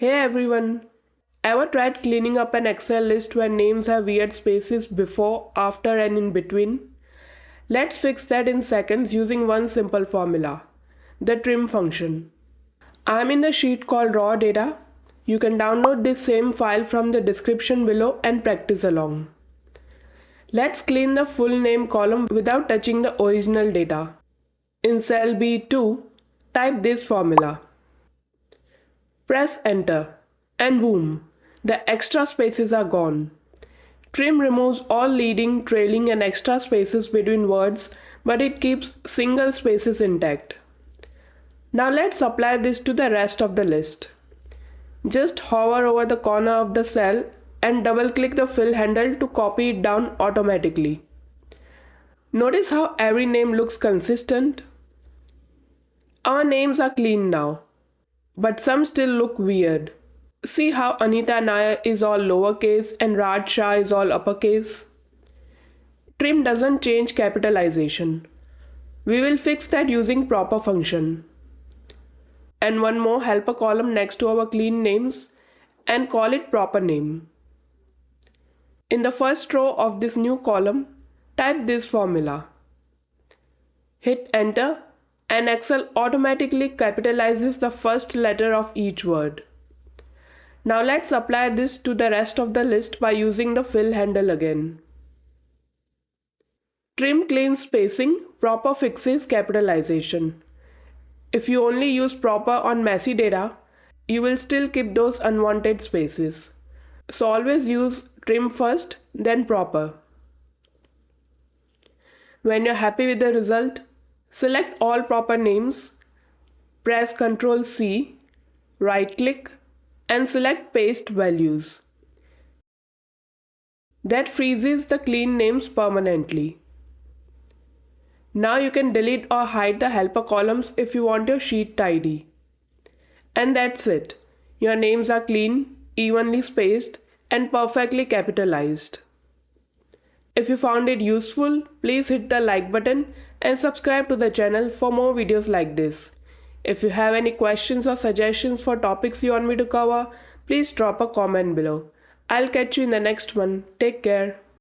Hey everyone! Ever tried cleaning up an Excel list where names have weird spaces before, after, and in between? Let's fix that in seconds using one simple formula, the trim function. I'm in the sheet called raw data. You can download this same file from the description below and practice along. Let's clean the full name column without touching the original data. In cell B2, type this formula. Press enter and boom, the extra spaces are gone. Trim removes all leading, trailing and extra spaces between words, but it keeps single spaces intact. Now let's apply this to the rest of the list. Just hover over the corner of the cell and double click the fill handle to copy it down automatically. Notice how every name looks consistent? Our names are clean now, but some still look weird. See how Anita Nair is all lowercase and Raj Shah is all uppercase? Trim doesn't change capitalization. We will fix that using proper function. And one more helper column next to our clean names and call it proper name. In the first row of this new column, type this formula. Hit enter and Excel automatically capitalizes the first letter of each word. Now let's apply this to the rest of the list by using the fill handle again. Trim cleans spacing, proper fixes capitalization. If you only use proper on messy data, you will still keep those unwanted spaces. So always use trim first, then proper. When you're happy with the result, select all proper names, press Ctrl C, right click, and select paste values. That freezes the clean names permanently. Now you can delete or hide the helper columns if you want your sheet tidy. And that's it. Your names are clean, evenly spaced, and perfectly capitalized. If you found it useful, please hit the like button and subscribe to the channel for more videos like this. If you have any questions or suggestions for topics you want me to cover, please drop a comment below. I'll catch you in the next one. Take care.